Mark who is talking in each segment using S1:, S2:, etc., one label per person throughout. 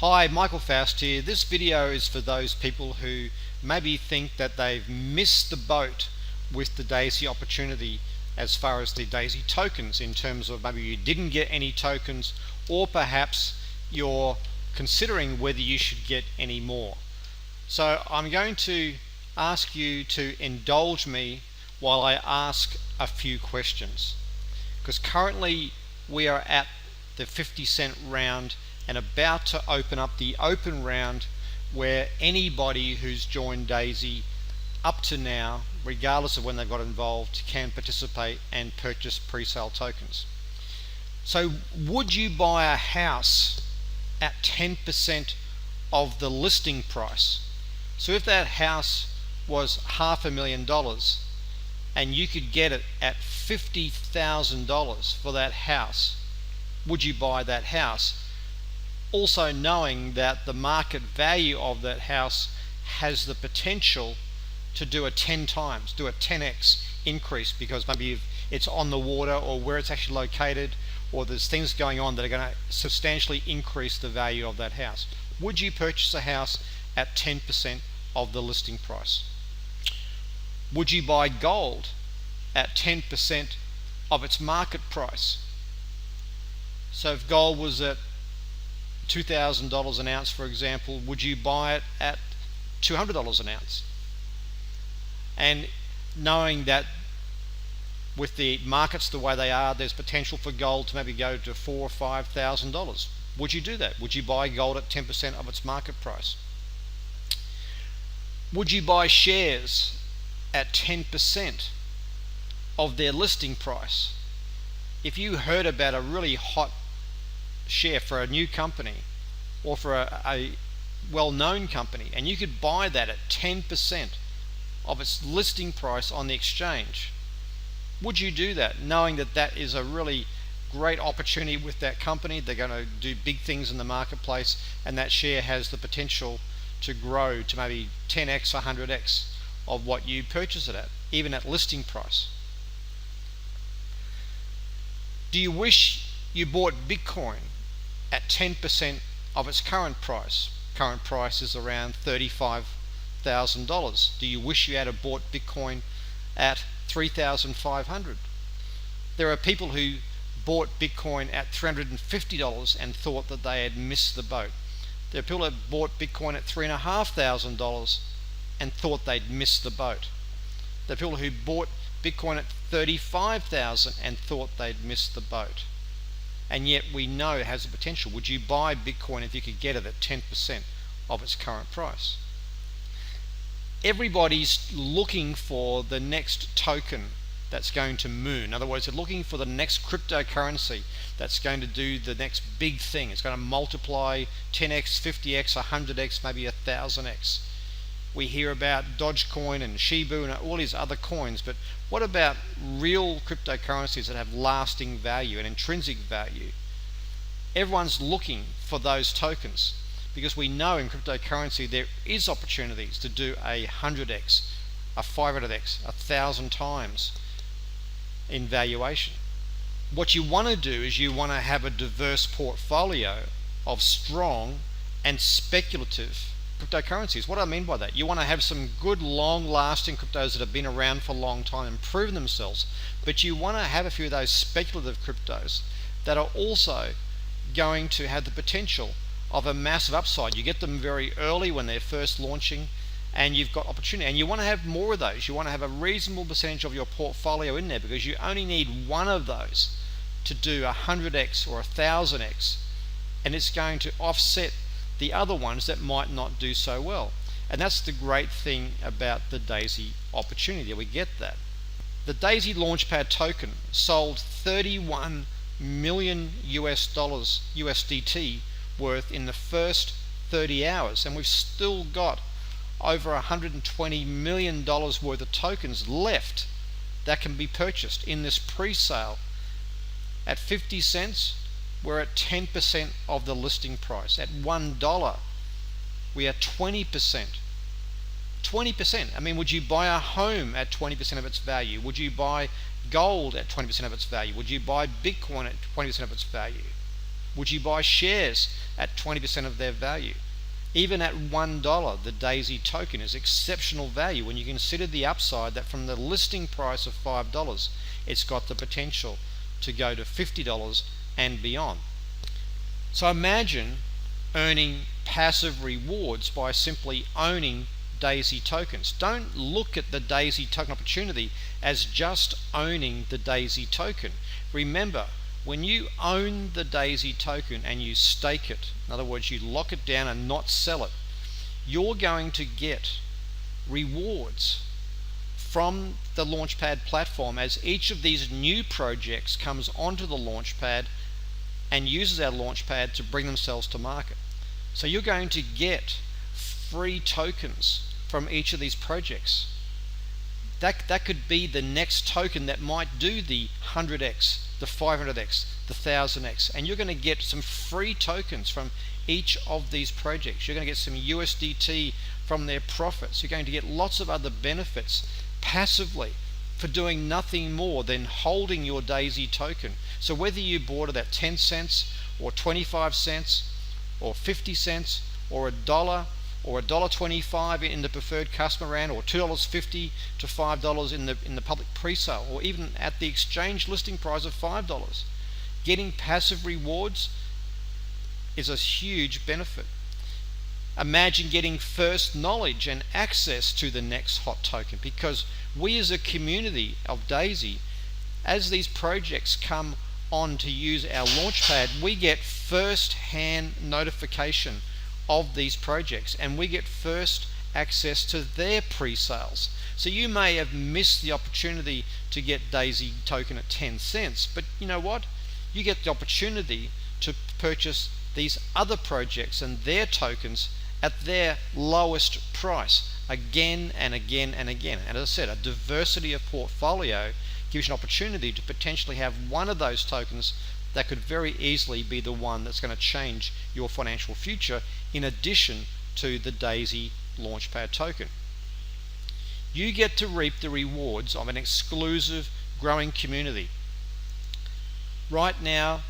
S1: Hi, Michael Faust here. This video is for those people who maybe think that they've missed the boat with the Daisy opportunity as far as the Daisy tokens, in terms of maybe you didn't get any tokens, or perhaps you're considering whether you should get any more. So I'm going to ask you to indulge me while I ask a few questions, because currently we are at the 50-cent round and about to open up the open round, where anybody who's joined Daisy up to now, regardless of when they've got involved, can participate and purchase pre-sale tokens. So would you buy a house at 10% of the listing price? So if that house was $500,000 and you could get it at $50,000 for that house, would you buy that house? Also knowing that the market value of that house has the potential to do a 10x increase, because maybe it's on the water, or where it's actually located, or there's things going on that are going to substantially increase the value of that house. Would you purchase a house at 10% of the listing price? Would you buy gold at 10% of its market price? So if gold was at $2,000 an ounce, for example, would you buy it at $200 an ounce? And knowing that with the markets the way they are, there's potential for gold to maybe go to $4,000 or $5,000. Would you do that? Would you buy gold at 10% of its market price? Would you buy shares at 10% of their listing price? If you heard about a really hot share for a new company, or for a well-known company, and you could buy that at 10% of its listing price on the exchange, would you do that, knowing that that is a really great opportunity with that company? They're going to do big things in the marketplace, and that share has the potential to grow to maybe 10x or 100x of what you purchase it at, even at listing price. Do you wish you bought Bitcoin at 10% of its current price? Current price is around $35,000. Do you wish you had bought Bitcoin at $3,500? There are people who bought Bitcoin at $350 and thought that they had missed the boat. There are people that bought Bitcoin at $3,500 and thought they'd missed the boat. There are people who bought Bitcoin at $35,000 and thought they'd missed the boat. And yet we know it has the potential. Would you buy Bitcoin if you could get it at 10% of its current price? Everybody's looking for the next token that's going to moon. In other words, they're looking for the next cryptocurrency that's going to do the next big thing. It's going to multiply 10x, 50x, 100x, maybe 1000x. We hear about Dogecoin and Shiba and all these other coins, but what about real cryptocurrencies that have lasting value and intrinsic value? Everyone's looking for those tokens, because we know in cryptocurrency there is opportunities to do a 100x, a 500x, 1,000 times in valuation. What you want to do is you want to have a diverse portfolio of strong and speculative cryptocurrencies. What do I mean by that? You want to have some good long-lasting cryptos that have been around for a long time and proven themselves, but you want to have a few of those speculative cryptos that are also going to have the potential of a massive upside. You get them very early when they're first launching, and you've got opportunity, and you want to have more of those. You want to have a reasonable percentage of your portfolio in there, because you only need one of those to do 100x or 1000x, and it's going to offset the other ones that might not do so well. And that's the great thing about the Daisy opportunity. We get that. The Daisy Launchpad token sold 31 million USDT worth in the first 30 hours, and we've still got over $120 million worth of tokens left that can be purchased in this pre-sale. At 50 cents, we're at 10% of the listing price. At $1, we are 20%. 20%. I mean, would you buy a home at 20% of its value? Would you buy gold at 20% of its value? Would you buy Bitcoin at 20% of its value? Would you buy shares at 20% of their value. Even at $1, the Daisy token is exceptional value when you consider the upside that from the listing price of $5, it's got the potential to go to $50 and beyond. So imagine earning passive rewards by simply owning Daisy tokens. Don't look at the Daisy token opportunity as just owning the Daisy token. Remember, when you own the Daisy token and you stake it, in other words, you lock it down and not sell it, you're going to get rewards from the Launchpad platform as each of these new projects comes onto the Launchpad and uses our Launchpad to bring themselves to market. So you're going to get free tokens from each of these projects. That could be the next token that might do the 100x, the 500x, the 1000x, and you're going to get some free tokens from each of these projects. You're going to get some USDT from their profits. You're going to get lots of other benefits passively for doing nothing more than holding your Daisy token. So whether you bought it at 10 cents or 25 cents or 50 cents or $1 or $1.25 in the preferred customer round, or $2.50 to $5 in the public pre-sale, or even at the exchange listing price of $5, getting passive rewards is a huge benefit. Imagine getting first knowledge and access to the next hot token, because we as a community of Daisy, as these projects come on to use our Launchpad, we get first-hand notification of these projects, and we get first access to their pre-sales. So you may have missed the opportunity to get Daisy token at 10 cents, but you know what? You get the opportunity to purchase these other projects and their tokens at their lowest price again and again and again. And as I said, a diversity of portfolio gives you an opportunity to potentially have one of those tokens that could very easily be the one that's going to change your financial future, in addition to the Daisy Launchpad token. You get to reap the rewards of an exclusive growing community. Right now,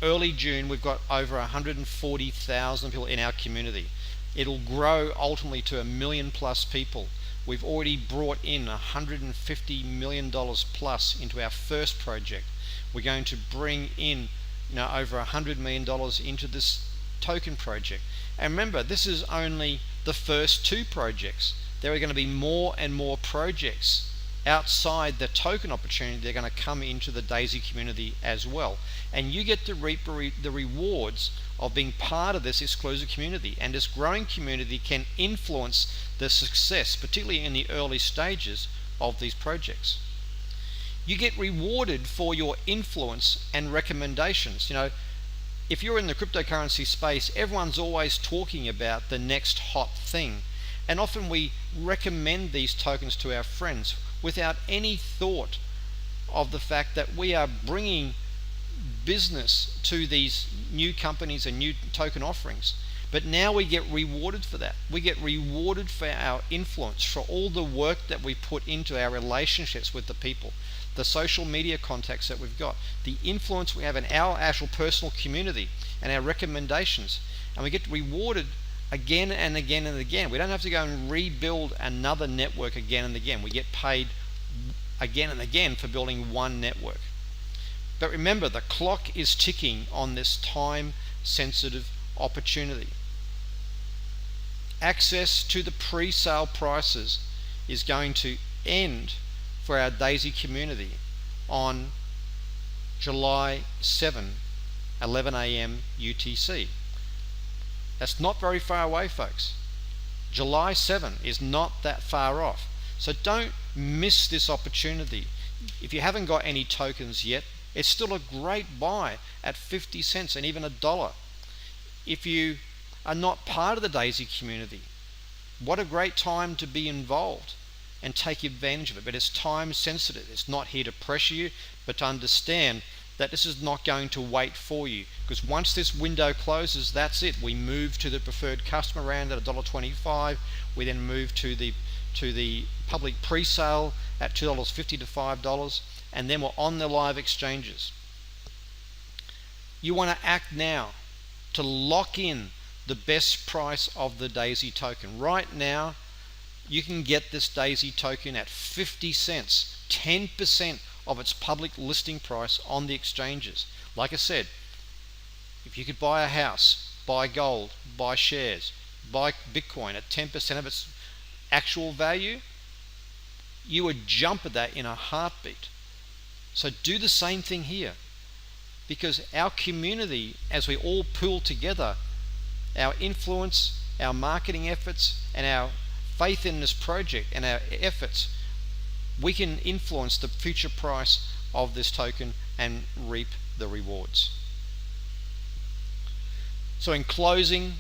S1: early June, we've got over 140,000 people in our community. It'll grow ultimately to 1 million plus people. We've already brought in $150 million plus into our first project. We're going to bring in over $100 million into this token project. And remember, this is only the first 2 projects. There are going to be more and more projects outside the token opportunity. They're going to come into the Daisy community as well. And you get to reap the rewards of being part of this exclusive community. And this growing community can influence the success, particularly in the early stages of these projects. You get rewarded for your influence and recommendations. If you're in the cryptocurrency space, everyone's always talking about the next hot thing. And often we recommend these tokens to our friends without any thought of the fact that we are bringing business to these new companies and new token offerings. But now we get rewarded for that. We get rewarded for our influence, for all the work that we put into our relationships with the people, the social media contacts that we've got, the influence we have in our actual personal community and our recommendations. And we get rewarded again and again and again. We don't have to go and rebuild another network again and again. We get paid again and again for building one network. But remember, the clock is ticking on this time-sensitive opportunity. Access to the pre-sale prices is going to end for our Daisy community on July 7, 11 a.m. UTC. That's not very far away, folks. July 7 is not that far off. So don't miss this opportunity. If you haven't got any tokens yet, it's still a great buy at 50 cents and even $1. If you are not part of the Daisy community, what a great time to be involved and take advantage of it. But it's time sensitive. It's not here to pressure you, but to understand that this is not going to wait for you, because once this window closes, that's it. We move to the preferred customer round at $1.25. We then move to the public pre-sale at $2.50 to $5, and then we're on the live exchanges. You want to act now. to lock in the best price of the Daisy token. Right now, you can get this Daisy token at 50 cents, 10% of its public listing price on the exchanges. Like I said, if you could buy a house, buy gold, buy shares, buy Bitcoin at 10% of its actual value, you would jump at that in a heartbeat. So do the same thing here, because our community, as we all pool together, our influence, our marketing efforts, and our faith in this project and our efforts, we can influence the future price of this token and reap the rewards. So in closing,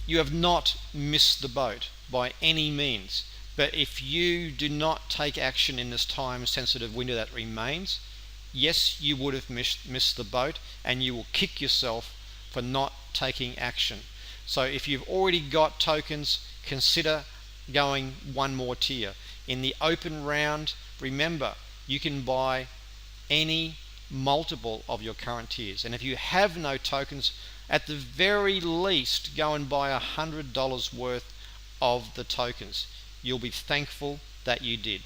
S1: you have not missed the boat by any means, but if you do not take action in this time-sensitive window that remains, yes, you would have missed the boat, and you will kick yourself for not taking action. So if you've already got tokens, consider going one more tier. In the open round, remember, you can buy any multiple of your current tiers. And if you have no tokens, at the very least, go and buy $100 worth of the tokens. You'll be thankful that you did.